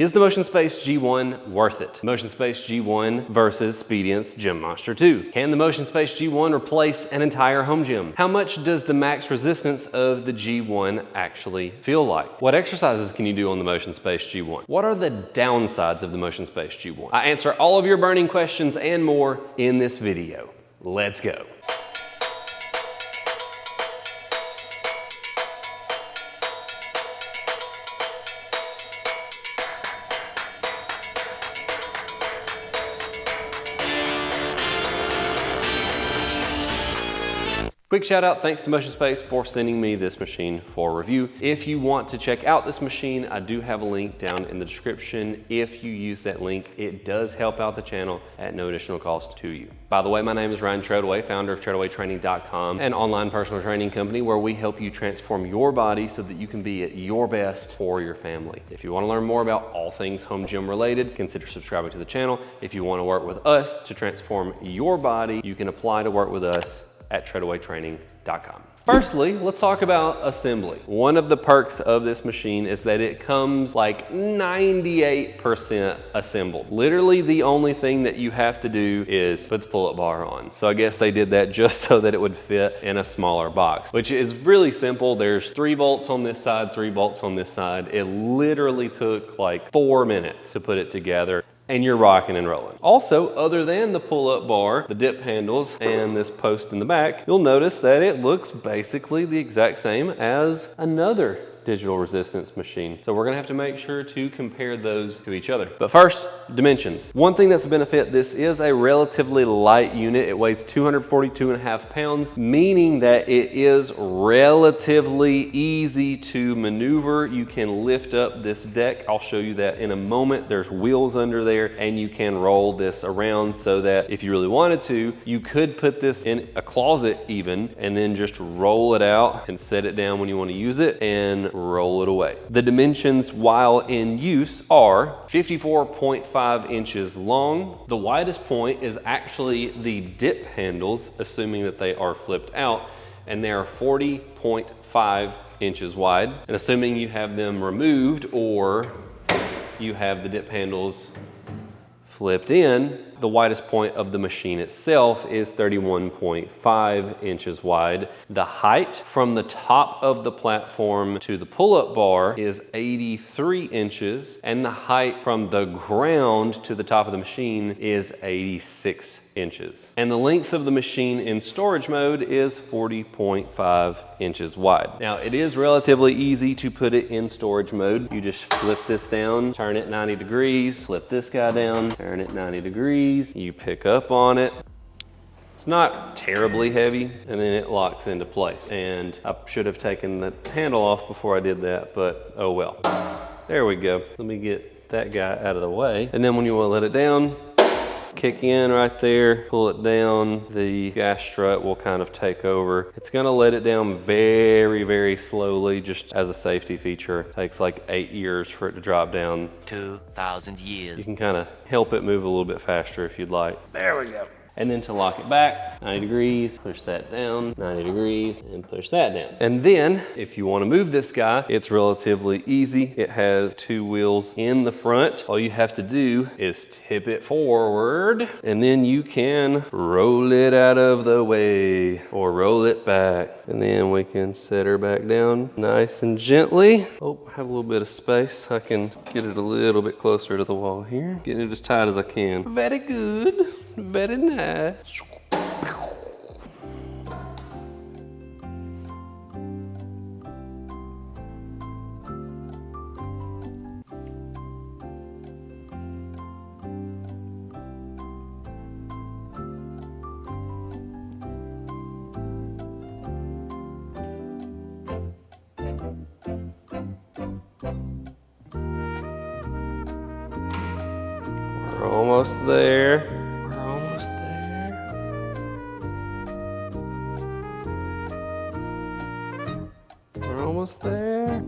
Is the Motion Space G1 worth it? Motion Space G1 versus Speediance Gym Monster 2. Can the Motion Space G1 replace an entire home gym? How much does the max resistance of the G1 actually feel like? What exercises can you do on the Motion Space G1? What are the downsides of the Motion Space G1? I answer all of your burning questions and more in this video. Let's go. Quick shout out, thanks to Motion Space for sending me this machine for review. If you want to check out this machine, I do have a link down in the description. If you use that link, it does help out the channel at no additional cost to you. By the way, my name is Ryan Treadaway, founder of TreadawayTraining.com, an online personal training company where we help you transform your body so that you can be at your best for your family. If you want to learn more about all things home gym related, consider subscribing to the channel. If you want to work with us to transform your body, you can apply to work with us at TreadawayTraining.com. Firstly, let's talk about assembly. One of the perks of this machine is that it comes like 98% assembled. Literally the only thing that you have to do is put the pull-up bar on. So I guess they did that just so that it would fit in a smaller box, which is really simple. There's 3 bolts on this side, 3 bolts on this side. It literally took like 4 minutes to put it together, and you're rocking and rolling. Also, other than the pull-up bar, the dip handles, and this post in the back, you'll notice that it looks basically the exact same as another digital resistance machine. So we're gonna have to make sure to compare those to each other. But first, dimensions. One thing that's a benefit, this is a relatively light unit. It weighs 242.5 pounds, meaning that it is relatively easy to maneuver. You can lift up this deck. I'll show you that in a moment. There's wheels under there, and you can roll this around so that if you really wanted to, you could put this in a closet even, and then just roll it out and set it down when you want to use it and roll it away. The dimensions while in use are 54.5 inches long. The widest point is actually the dip handles, assuming that they are flipped out, and they are 40.5 inches wide. And assuming you have them removed or you have the dip handles flipped in, the widest point of the machine itself is 31.5 inches wide. The height from the top of the platform to the pull-up bar is 83 inches, and the height from the ground to the top of the machine is 86 inches. And the length of the machine in storage mode is 40.5 inches wide. Now, it is relatively easy to put it in storage mode. You just flip this down, turn it 90 degrees, flip this guy down, turn it 90 degrees. You pick up on it. It's not terribly heavy, and then it locks into place. And I should have taken the handle off before I did that, but oh well. There we go. Let me get that guy out of the way. And then when you want to let it down, kick in right there, pull it down, the gas strut will kind of take over. It's gonna let it down very, very slowly, just as a safety feature. It takes like 8 years for it to drop down. 2,000 years. You can kind of help it move a little bit faster if you'd like. There we go. And then to lock it back, 90 degrees, push that down, 90 degrees, and push that down. And then, if you want to move this guy, it's relatively easy. It has 2 wheels in the front. All you have to do is tip it forward, and then you can roll it out of the way, or roll it back. And then we can set her back down nice and gently. Oh, I have a little bit of space. I can get it a little bit closer to the wall here. Getting it as tight as I can. Very good. Very nice. We're almost there. We're almost there. We're almost there.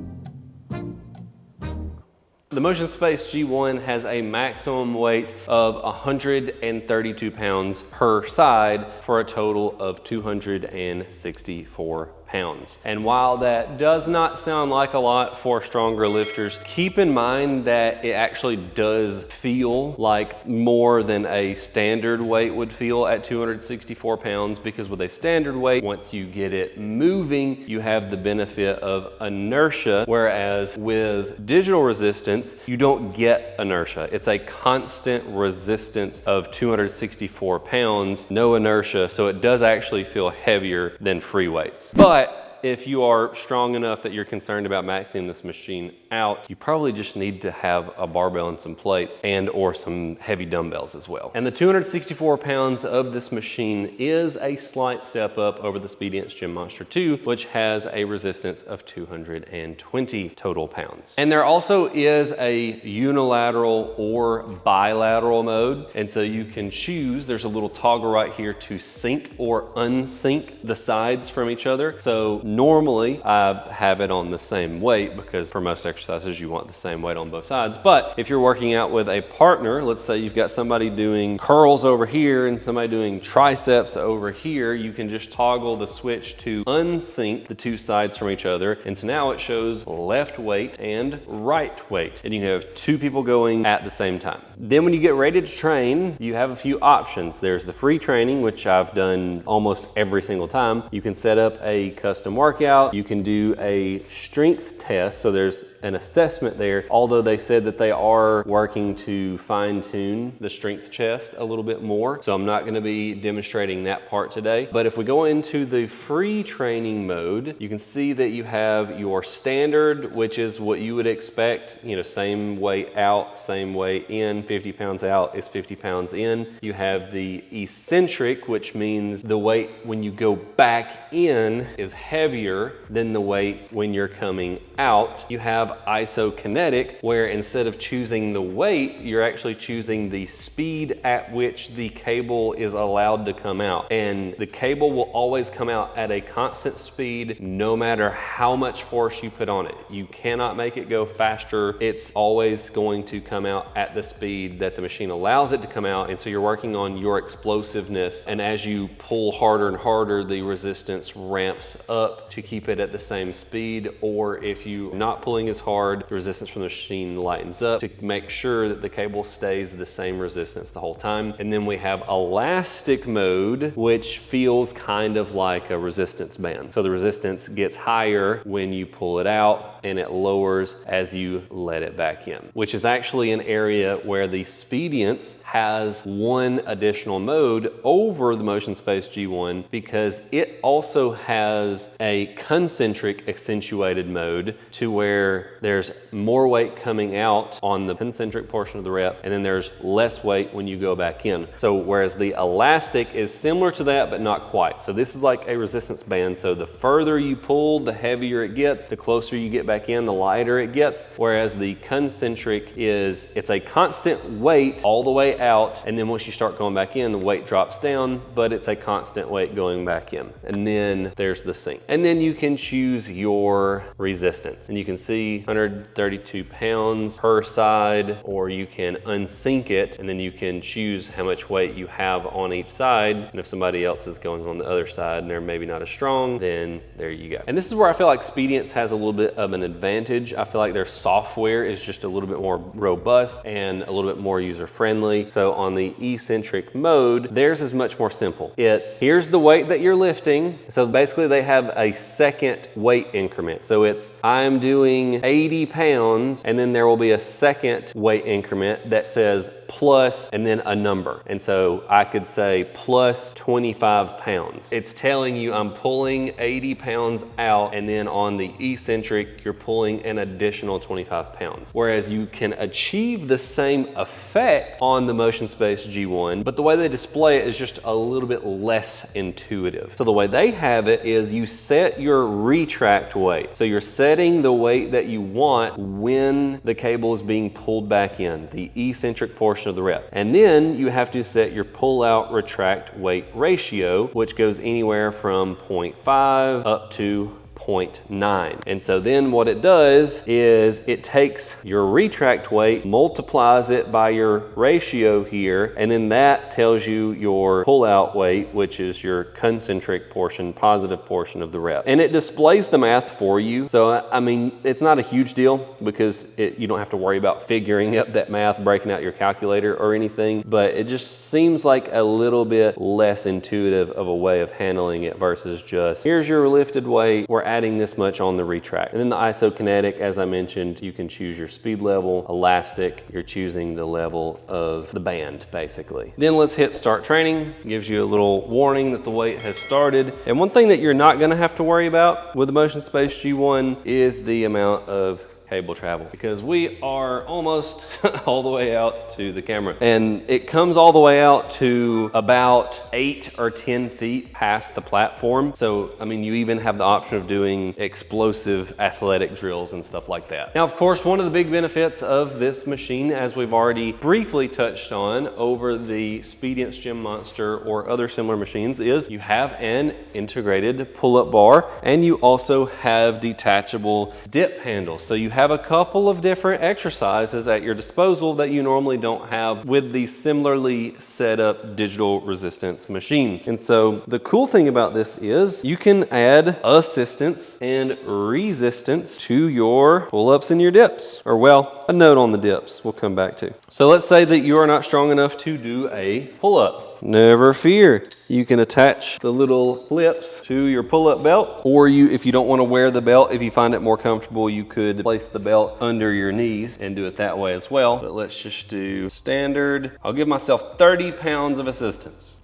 The Motion Space G1 has a maximum weight of 132 pounds per side for a total of 264 pounds. pounds. And while that does not sound like a lot for stronger lifters, keep in mind that it actually does feel like more than a standard weight would feel at 264 pounds, because with a standard weight, once you get it moving, you have the benefit of inertia, whereas with digital resistance, you don't get inertia. It's a constant resistance of 264 pounds, no inertia, so it does actually feel heavier than free weights. But if you are strong enough that you're concerned about maxing this machine out, you probably just need to have a barbell and some plates and or some heavy dumbbells as well. And the 264 pounds of this machine is a slight step up over the Speediance Gym Monster 2, which has a resistance of 220 total pounds. And there also is a unilateral or bilateral mode. And so you can choose, there's a little toggle right here to sync or unsync the sides from each other. So normally I have it on the same weight because for most exercises you want the same weight on both sides. But if you're working out with a partner, let's say you've got somebody doing curls over here and somebody doing triceps over here, you can just toggle the switch to unsync the two sides from each other. And so now it shows left weight and right weight. And you have two people going at the same time. Then when you get ready to train, you have a few options. There's the free training, which I've done almost every single time. You can set up a custom workout. You can do a strength test. So there's an assessment there, although they said that they are working to fine tune the strength chest a little bit more. So I'm not going to be demonstrating that part today. But if we go into the free training mode, you can see that you have your standard, which is what you would expect, you know, same weight out, same weight in, 50 pounds out is 50 pounds in. You have the eccentric, which means the weight when you go back in is heavier than the weight when you're coming out. You have isokinetic, where instead of choosing the weight, you're actually choosing the speed at which the cable is allowed to come out. And the cable will always come out at a constant speed, no matter how much force you put on it. You cannot make it go faster. It's always going to come out at the speed that the machine allows it to come out. And so you're working on your explosiveness. And as you pull harder and harder, the resistance ramps up to keep it at the same speed. Or if you're not pulling as hard, the resistance from the machine lightens up to make sure that the cable stays the same resistance the whole time. And then we have elastic mode, which feels kind of like a resistance band. So the resistance gets higher when you pull it out and it lowers as you let it back in, which is actually an area where the Speediance has one additional mode over the Motion Space G1, because it also has a concentric accentuated mode to where there's more weight coming out on the concentric portion of the rep, and then there's less weight when you go back in. So whereas the elastic is similar to that, but not quite. So this is like a resistance band. So the further you pull, the heavier it gets. The closer you get back in, the lighter it gets. Whereas the concentric is, it's a constant weight all the way out, and then once you start going back in, the weight drops down, but it's a constant weight going back in. And then there's the sync. And then you can choose your resistance. And you can see 132 pounds per side, or you can unsync it, and then you can choose how much weight you have on each side. And if somebody else is going on the other side and they're maybe not as strong, then there you go. And this is where I feel like Speediance has a little bit of an advantage. I feel like their software is just a little bit more robust and a little bit more user-friendly. So on the eccentric mode, theirs is much more simple. It's, here's the weight that you're lifting. So basically they have a second weight increment. So it's, I'm doing 80 pounds, and then there will be a second weight increment that says plus and then a number. And so I could say plus 25 pounds. It's telling you I'm pulling 80 pounds out, and then on the eccentric, you're pulling an additional 25 pounds. Whereas you can achieve the same effect on the Motion Space G1, but the way they display it is just a little bit less intuitive. So the way they have it is you set your retract weight. So you're setting the weight that you want when the cable is being pulled back in, the eccentric portion of the rep. And then you have to set your pull out retract weight ratio, which goes anywhere from 0.5 up to 0.9. And so then what it does is it takes your retract weight, multiplies it by your ratio here, and then that tells you your pull-out weight, which is your concentric portion, positive portion of the rep. And it displays the math for you. So, I mean, it's not a huge deal because you don't have to worry about figuring up that math, breaking out your calculator or anything, but it just seems like a little bit less intuitive of a way of handling it versus just, here's your lifted weight, we're adding this much on the retract. And then the isokinetic, as I mentioned, you can choose your speed level, elastic, you're choosing the level of the band, basically. Then let's hit start training. Gives you a little warning that the weight has started. And one thing that you're not gonna have to worry about with the Motion Space G1 is the amount of cable travel, because we are almost all the way out to the camera, and it comes all the way out to about 8 or 10 feet past the platform. So I mean, you even have the option of doing explosive athletic drills and stuff like that. Now, of course, one of the big benefits of this machine, as we've already briefly touched on over the Speediance Gym Monster or other similar machines, is you have an integrated pull-up bar, and you also have detachable dip handles. So you have a couple of different exercises at your disposal that you normally don't have with the similarly set up digital resistance machines. And so the cool thing about this is you can add assistance and resistance to your pull-ups and your dips, or well, a note on the dips we'll come back to. So let's say that you are not strong enough to do a pull-up. Never fear. You can attach the little clips to your pull-up belt, or if you don't want to wear the belt, if you find it more comfortable, you could place the belt under your knees and do it that way as well. But let's just do standard. I'll give myself 30 pounds of assistance.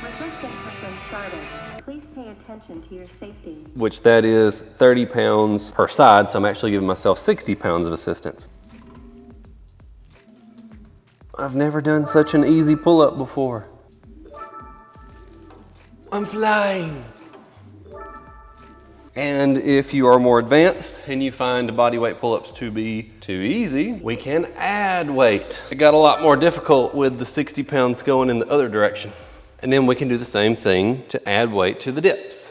Resistance has been started. Please pay attention to your safety. Which that is 30 pounds per side, so I'm actually giving myself 60 pounds of assistance. I've never done such an easy pull-up before. I'm flying. And if you are more advanced and you find bodyweight pull-ups to be too easy, we can add weight. It got a lot more difficult with the 60 pounds going in the other direction. And then we can do the same thing to add weight to the dips.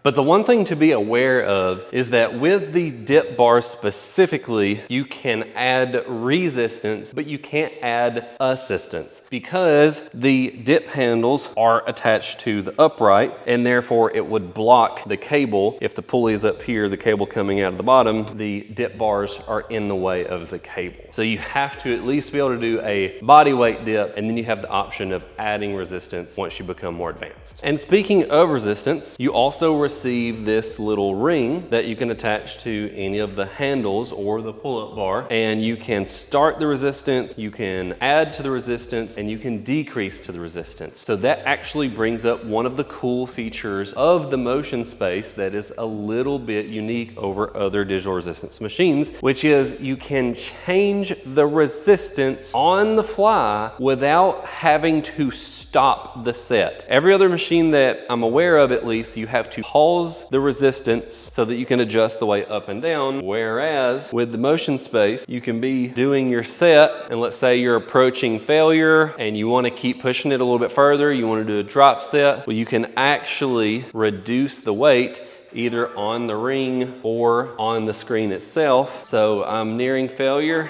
But the one thing to be aware of is that with the dip bars specifically, you can add resistance, but you can't add assistance because the dip handles are attached to the upright, and therefore it would block the cable. If the pulley is up here, the cable coming out of the bottom, the dip bars are in the way of the cable. So you have to at least be able to do a body weight dip, and then you have the option of adding resistance once you become more advanced. And speaking of resistance, you also receive this little ring that you can attach to any of the handles or the pull-up bar, and you can start the resistance, you can add to the resistance, and you can decrease to the resistance. So that actually brings up one of the cool features of the Motion Space that is a little bit unique over other digital resistance machines, which is you can change the resistance on the fly without having to stop the set. Every other machine that I'm aware of, at least, you have to pause the resistance so that you can adjust the weight up and down, whereas with the Motion Space, you can be doing your set, and let's say you're approaching failure and you want to keep pushing it a little bit further, you want to do a drop set, well, you can actually reduce the weight either on the ring or on the screen itself. So I'm nearing failure,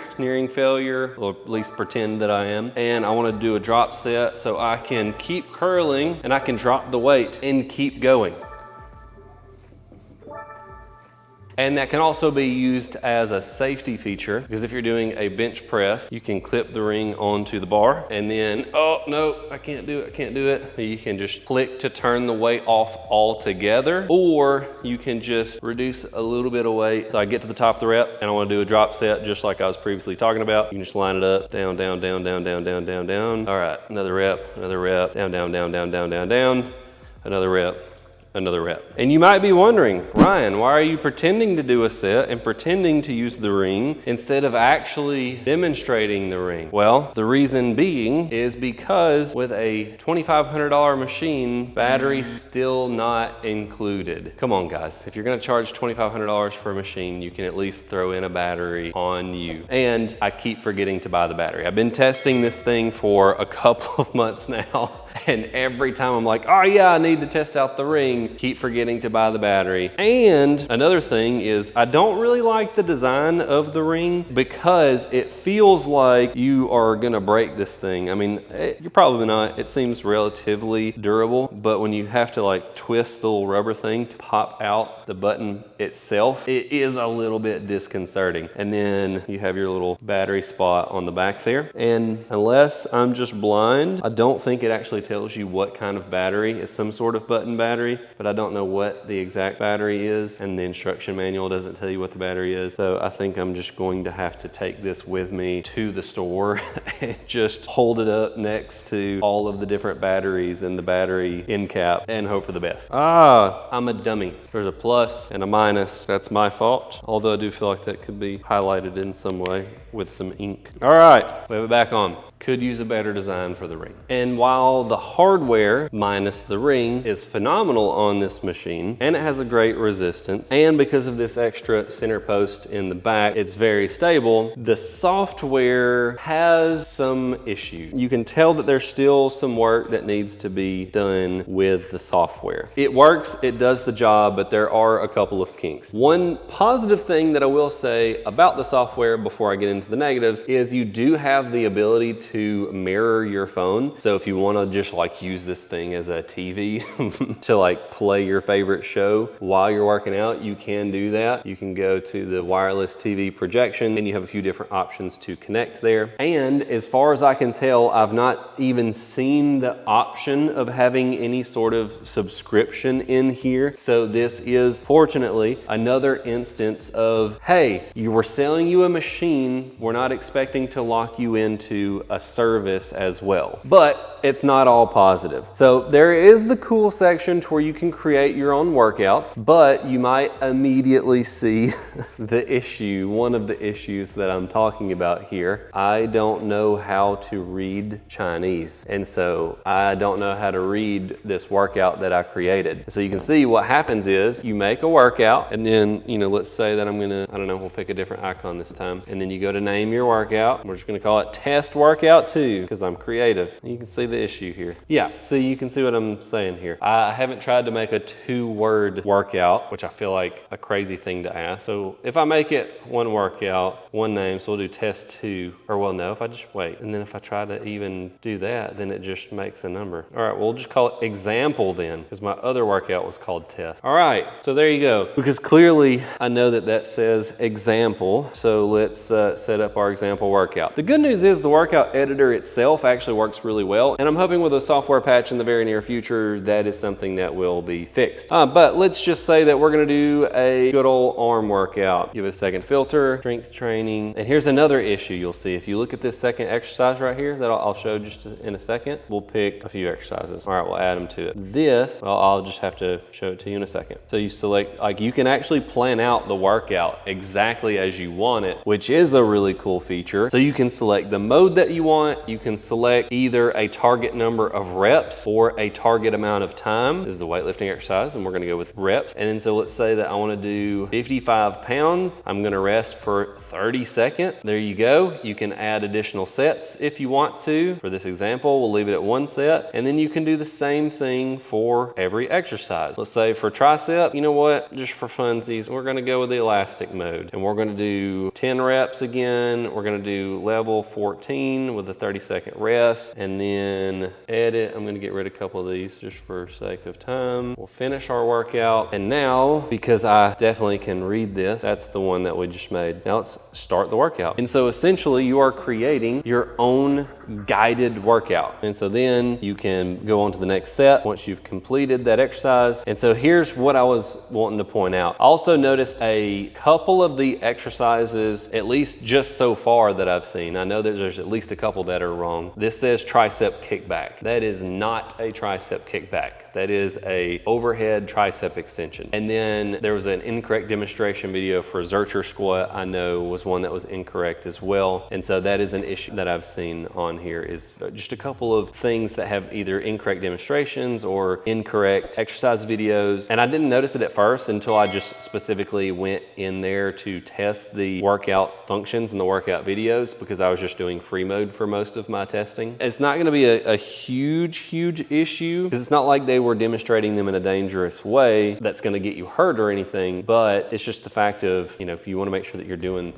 or at least pretend that I am, and I want to do a drop set so I can keep curling and I can drop the weight and keep going. And that can also be used as a safety feature, because if you're doing a bench press, you can clip the ring onto the bar and then, oh no, I can't do it. You can just click to turn the weight off altogether, or you can just reduce a little bit of weight. So I get to the top of the rep and I want to do a drop set just like I was previously talking about. You can just line it up, down, down, down, down, down, down, down, down. All right, another rep, down, down, down, down, down, down, down, down, another rep. another rep. And you might be wondering, Ryan, why are you pretending to do a set and pretending to use the ring instead of actually demonstrating the ring? Well, the reason being is because with a $2,500 machine, battery's still not included. Come on guys, if you're gonna charge $2,500 for a machine, you can at least throw in a battery on you. And I keep forgetting to buy the battery. I've been testing this thing for a couple of months now. And every time I'm like, oh yeah, I need to test out the ring, keep forgetting to buy the battery. And another thing is I don't really like the design of the ring because it feels like you are gonna break this thing. I mean, you're probably not. It seems relatively durable, but when you have to like twist the little rubber thing to pop out the button itself, it is a little bit disconcerting. And then you have your little battery spot on the back there. And unless I'm just blind, I don't think it actually tells you what kind of battery. It's some sort of button battery, but I don't know what the exact battery is, and the instruction manual doesn't tell you what the battery is. So I think I'm just going to have to take this with me to the store and just hold it up next to all of the different batteries and the battery end cap and hope for the best. I'm a dummy. There's a plus and a minus. That's my fault, although I do feel like that could be highlighted in some way with some ink. All right, we have it back on. Could use a better design for the ring. And while the hardware minus the ring is phenomenal on this machine, and it has a great resistance, and because of this extra center post in the back, it's very stable, the software has some issues. You can tell that there's still some work that needs to be done with the software. It works, it does the job, but there are a couple of kinks. One positive thing that I will say about the software before I get into the negatives is you do have the ability to mirror your phone. So if you want to just like use this thing as a TV to like play your favorite show while you're working out, you can do that. You can go to the wireless TV projection and you have a few different options to connect there. And as far as I can tell, I've not even seen the option of having any sort of subscription in here. So this is fortunately another instance of, hey, we're selling you a machine. We're not expecting to lock you into a service as well. But it's not all positive. So there is the cool section to where you can create your own workouts, but you might immediately see the issue, one of the issues that I'm talking about here. I don't know how to read Chinese. And so I don't know how to read this workout that I created. So you can see what happens is you make a workout and then, let's say that I'm gonna, I don't know, we'll pick a different icon this time. And then you go to name your workout. We're just gonna call it test workout 2 because I'm creative. You can see the issue here. Yeah, so you can see what I'm saying here. I haven't tried to make a 2-word workout, which I feel like a crazy thing to ask. So if I make it one workout, one name, so we'll do test 2, or well, no, if I just wait. And then if I try to even do that, then it just makes a number. All right, we'll just call it example then, because my other workout was called test. All right, so there you go. Because clearly I know that that says example. So let's set up our example workout. The good news is the workout editor itself actually works really well. And I'm hoping with a software patch in the very near future, that is something that will be fixed. But let's just say that we're gonna do a good old arm workout. Give it a second filter, strength training. And here's another issue you'll see. If you look at this second exercise right here that I'll show just in a second, we'll pick a few exercises. All right, we'll add them to it. This, I'll just have to show it to you in a second. So you select, like you can actually plan out the workout exactly as you want it, which is a really cool feature. So you can select the mode that you want. You can select either a target number of reps or a target amount of time. This is a weightlifting exercise and we're gonna go with reps. And then so let's say that I wanna do 55 pounds. I'm gonna rest for 30 seconds. There you go. You can add additional sets if you want to. For this example, we'll leave it at 1 set. And then you can do the same thing for every exercise. Let's say for tricep, you know what? Just for funsies, we're gonna go with the elastic mode. And we're gonna do 10 reps again. We're gonna do level 14 with a 30-second rest. And then edit, I'm gonna get rid of a couple of these just for sake of time. We'll finish our workout. And now, because I definitely can read this, that's the one that we just made. Now let's start the workout. And so essentially you are creating your own guided workout. And so then you can go on to the next set once you've completed that exercise. And so here's what I was wanting to point out. I also noticed a couple of the exercises, at least just so far that I've seen. I know that there's at least a couple couple that are wrong. This says tricep kickback. That is not a tricep kickback. That is a overhead tricep extension. And then there was an incorrect demonstration video for Zercher squat, I know was one that was incorrect as well. And so that is an issue that I've seen on here, is just a couple of things that have either incorrect demonstrations or incorrect exercise videos. And I didn't notice it at first until I just specifically went in there to test the workout functions and the workout videos, because I was just doing free mode for most of my testing. It's not gonna be a huge issue, because it's not like they were demonstrating them in a dangerous way that's going to get you hurt or anything, but it's just the fact of, you know, if you want to make sure that you're doing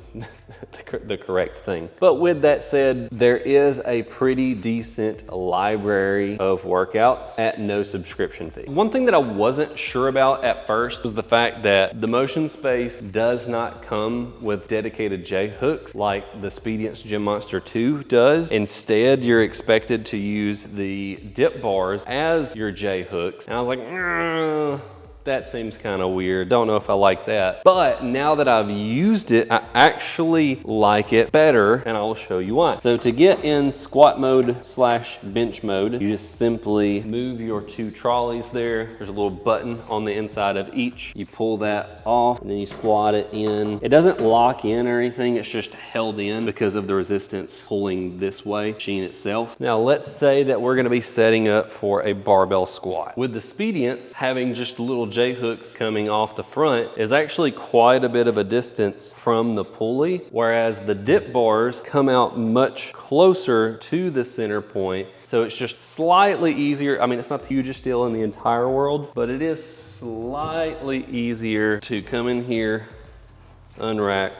the correct thing. But with that said, there is a pretty decent library of workouts at no subscription fee. One thing that I wasn't sure about at first was the fact that the Motion Space does not come with dedicated J-hooks like the Speediance Gym Monster 2 does. Instead, you're expected to use the dip bars as your J-hooks. And I was like, that seems kind of weird. Don't know if I like that. But now that I've used it, I actually like it better, and I will show you why. So to get in squat mode / bench mode, you just simply move your two trolleys there. There's a little button on the inside of each. You pull that off, and then you slide it in. It doesn't lock in or anything. It's just held in because of the resistance pulling this way, machine itself. Now let's say that we're gonna be setting up for a barbell squat. With the Speediance, having just little J-hooks coming off the front is actually quite a bit of a distance from the pulley, whereas the dip bars come out much closer to the center point. So it's just slightly easier. I mean, it's not the hugest deal in the entire world, but it is slightly easier to come in here, unrack,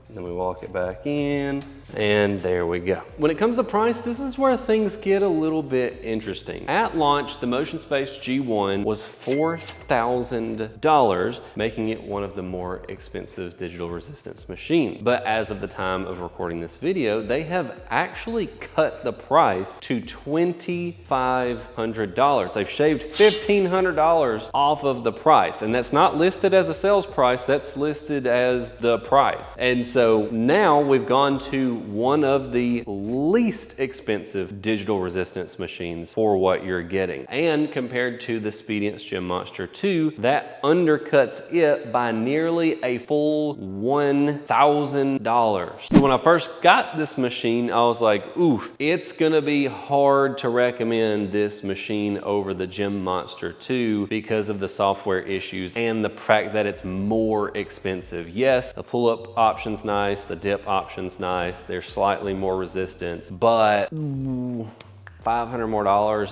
and then we walk it back in. And there we go. When it comes to price, this is where things get a little bit interesting. At launch, the Motion Space G1 was $4,000, making it one of the more expensive digital resistance machines. But as of the time of recording this video, they have actually cut the price to $2,500. They've shaved $1,500 off of the price. And that's not listed as a sales price, that's listed as the price. And so now we've gone to one of the least expensive digital resistance machines for what you're getting. And compared to the Speediance Gym Monster 2, that undercuts it by nearly a full $1,000. So when I first got this machine, I was like, oof, it's gonna be hard to recommend this machine over the Gym Monster 2 because of the software issues and the fact that it's more expensive. Yes, the pull-up option's nice, the dip option's nice, there's slightly more resistance, but $500 more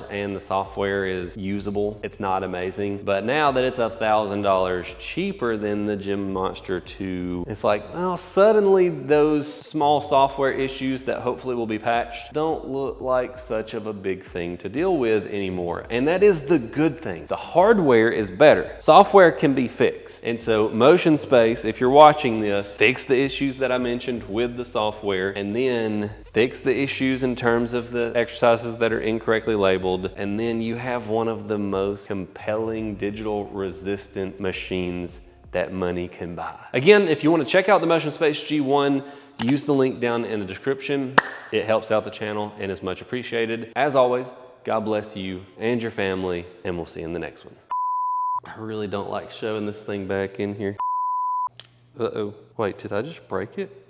and the software is usable. It's not amazing. But now that it's $1,000 cheaper than the Gym Monster 2, it's like, well, suddenly those small software issues that hopefully will be patched don't look like such of a big thing to deal with anymore. And that is the good thing. The hardware is better. Software can be fixed. And so Motion Space, if you're watching this, fix the issues that I mentioned with the software, and then fix the issues in terms of the exercises that are incorrectly labeled, and then you have one of the most compelling digital resistance machines that money can buy. Again, if you want to check out the Motion Space G1, use the link down in the description. It helps out the channel and is much appreciated. As always, God bless you and your family, and we'll see you in the next one. I really don't like shoving this thing back in here. Uh-oh, wait, did I just break it?